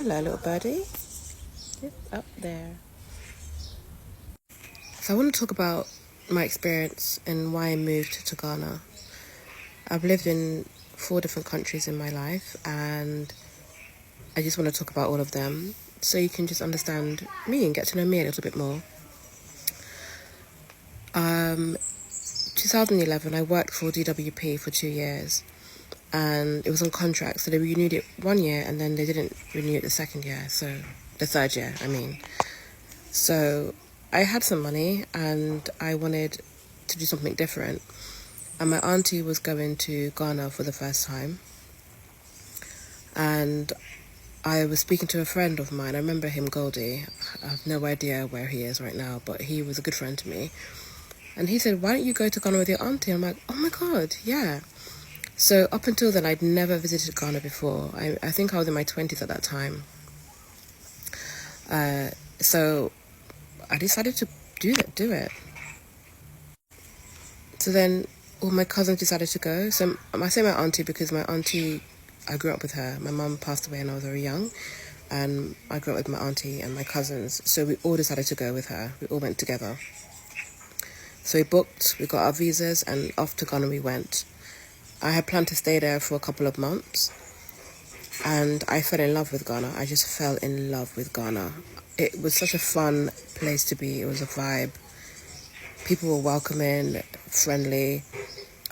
Hello, little birdie. It's up there. So I want to talk about my experience and why I moved to Ghana. I've lived in 4 different countries in my life, and I just want to talk about all of them so you can just understand me and get to know me a little bit more. 2011, I worked for DWP for 2 years, and it was on contract, so they renewed it 1 year, and then they didn't renew it the 2nd year, so the 3rd year, So I had some money, and I wanted to do something different, and my auntie was going to Ghana for the first time, and I was speaking to a friend of mine. I remember him, Goldie. I have no idea where he is right now, but he was a good friend to me. And he said, why don't you go to Ghana with your auntie? I'm like, oh my God, yeah. So up until then, I'd never visited Ghana before. I think I was in my 20s at that time. So I decided to do it. So then all my cousins decided to go. So I say my auntie because my auntie, I grew up with her. My mum passed away when I was very young, and I grew up with my auntie and my cousins. So we all decided to go with her. We all went together. So we got our visas, and off to Ghana we went. I had planned to stay there for a couple of months, and I fell in love with Ghana. I just fell in love with Ghana. It was such a fun place to be. It was a vibe. People were welcoming, friendly.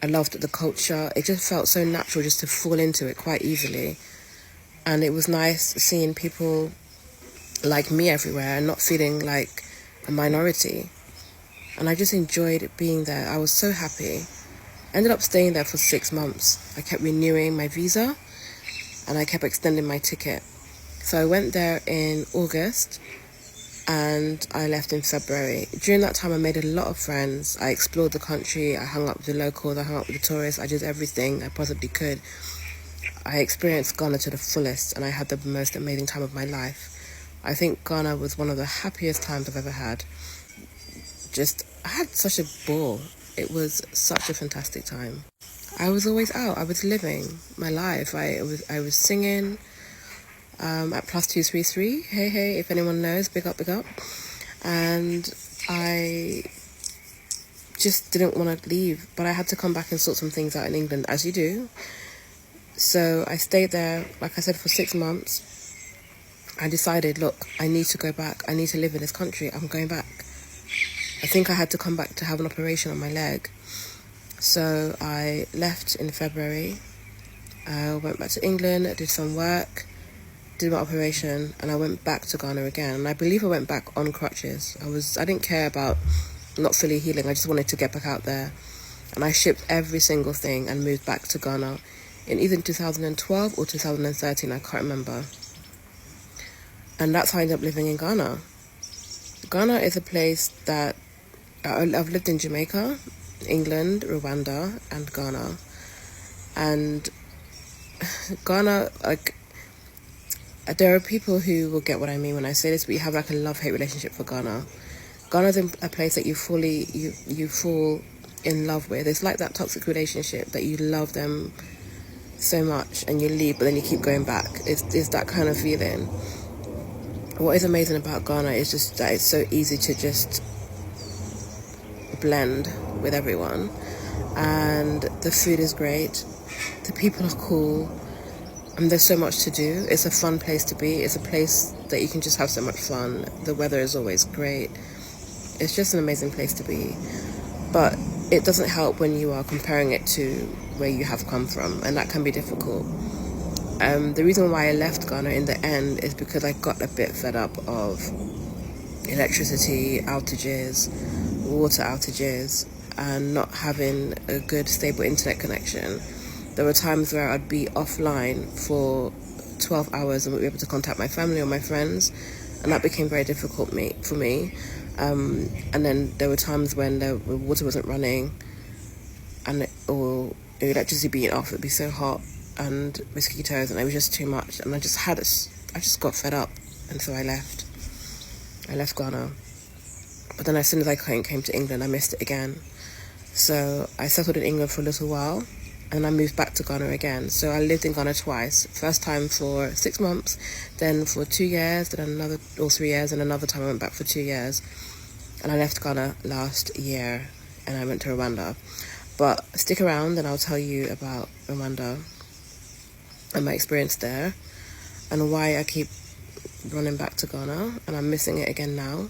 I loved the culture. It just felt so natural just to fall into it quite easily. And it was nice seeing people like me everywhere and not feeling like a minority. And I just enjoyed being there. I was so happy. I ended up staying there for 6 months. I kept renewing my visa, and I kept extending my ticket. So I went there in August, and I left in February. During that time, I made a lot of friends. I explored the country. I hung up with the locals. I hung up with the tourists. I did everything I possibly could. I experienced Ghana to the fullest, and I had the most amazing time of my life. I think Ghana was one of the happiest times I've ever had. I had such a ball. It was such a fantastic time. I was always out. I was living my life. I was singing at plus 233. Hey, if anyone knows, big up. And I just didn't want to leave, but I had to come back and sort some things out in England, as you do. So I stayed there, like I said, for 6 months. I decided, look, I need to go back. I need to live in this country. I'm going back. I think I had to come back to have an operation on my leg. So I left in February. I went back to England, did some work, did my operation, and I went back to Ghana again. And I believe I went back on crutches. I didn't care about not fully healing. I just wanted to get back out there. And I shipped every single thing and moved back to Ghana in either 2012 or 2013. I can't remember. And that's how I ended up living in Ghana. Ghana is a place that I've lived in Jamaica, England, Rwanda, and Ghana. And Ghana, there are people who will get what I mean when I say this, but you have a love-hate relationship for Ghana. Ghana's a place that you fall in love with. It's like that toxic relationship that you love them so much and you leave, but then you keep going back. It's that kind of feeling. What is amazing about Ghana is just that it's so easy to just blend with everyone, and the food is great, the people are cool, and there's so much to do. It's a fun place to be. It's a place that you can just have so much fun. The weather is always great. It's just an amazing place to be. But it doesn't help when you are comparing it to where you have come from, and that can be difficult. The reason why I left Ghana in the end is because I got a bit fed up of electricity outages, water outages, and not having a good stable internet connection. There were times where I'd be offline for 12 hours and wouldn't be able to contact my family or my friends, and that became very difficult for me. And then there were times when the water wasn't running, or electricity being off. It'd be so hot, and mosquitoes, and it was just too much. And I just got fed up, and so I left Ghana. But then as soon as I came to England, I missed it again. So I settled in England for a little while, and I moved back to Ghana again. So I lived in Ghana twice. First time for 6 months, then for 2 years, then another, or 3 years, and another time I went back for 2 years. And I left Ghana last year, and I went to Rwanda. But stick around, and I'll tell you about Rwanda and my experience there, and why I keep running back to Ghana, and I'm missing it again now.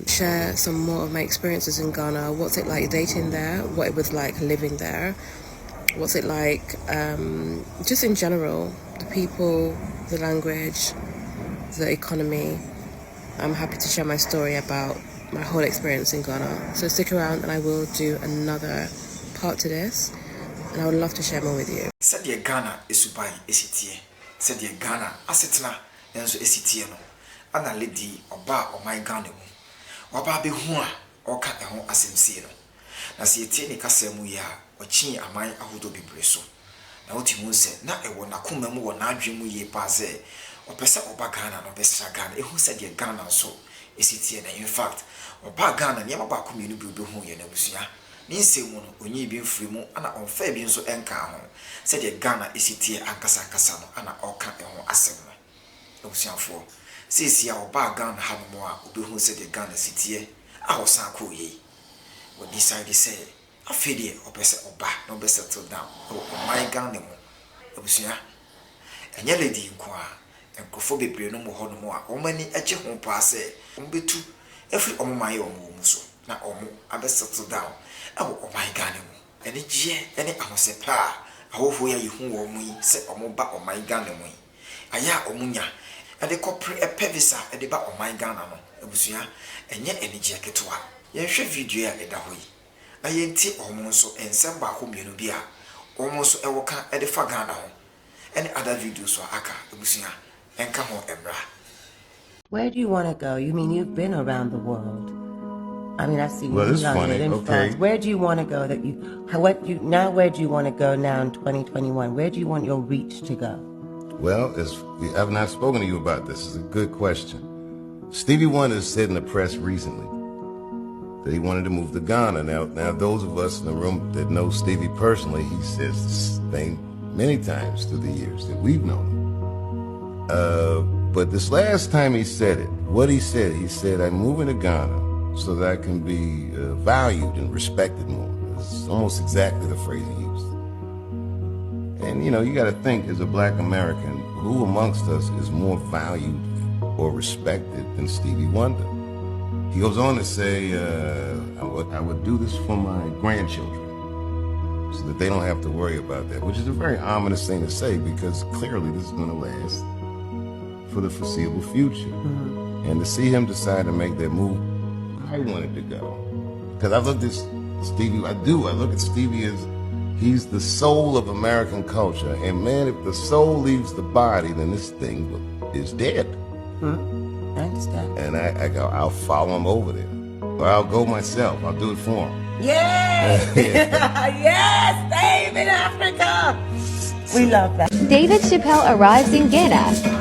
Share some more of my experiences in Ghana. What's it like dating there? What it was like living there? What's it like just in general? The people, the language, the economy. I'm happy to share my story about my whole experience in Ghana. So stick around, and I will do another part to this, and I would love to share more with you. Said the Ghana is by SCT. Said the Ghana assetna and so SCT. Ana lady oba o my Ghana mu. Oba be hua or cat a home asemsino. Na see a casemu ya or chin a my ahudo be breso. Na what you said, not a one akumamu or na dream ye passe. Or pesa oba Ghana no best Ghana. Who said the Ghana so SCT. In fact, oba Ghana never back community be who you know. Ninse mu no onyi bi mfiri mu ana onfa bi nso enka ho se de Ghana esitie ankasa ankasa no ana oka ho asem no obusiafo sisi a oba Ghana ha no mo a obehu se de Ghana sitie a hosan ko yi we decide say afede opese oba no be settle down o my Ghana mu obusia enye lady nko a enkofo bebre no mo ho no mo a omani eche ho pa se ombetu efri omomaye omo mu so na omo abe settle down. Oh my Ghana mu ene je ene ahosepa ahofo ya yihu wo mu yi se omoba o my Ghana mu yi aya omunya ade kopre epevisa ede ba o my Ghana no ebusua enye ene je ketwa ye hwe video ya eda ho yi na ye nti omo nso ensem ba ko mienu bi a omo nso ewoka ede fa Ghana ho ene other videos so aka ebusua enka ho emra. Where do you want to go? You mean you've been around the world? I mean, I see you in London, France. Where do you want to go? Where do you want to go now in 2021? Where do you want your reach to go? Well, I've not spoken to you about this. It's a good question. Stevie Wonder said in the press recently that he wanted to move to Ghana. Now, those of us in the room that know Stevie personally, he says this thing many times through the years that we've known him. But this last time he said it, he said, I'm moving to Ghana so that I can be valued and respected more. It's almost exactly the phrase he used. And, you got to think, as a black American, who amongst us is more valued or respected than Stevie Wonder? He goes on to say, I would do this for my grandchildren so that they don't have to worry about that, which is a very ominous thing to say because clearly this is going to last for the foreseeable future. Mm-hmm. And to see him decide to make that move, I wanted to go. Because I look at Stevie, I look at Stevie as he's the soul of American culture. And man, if the soul leaves the body, then this thing is dead. I understand. And I go, I'll follow him over there. Or I'll go myself. I'll do it for him. Yes! Yes! Babe in Africa! We love that. David Chappelle arrives in Ghana.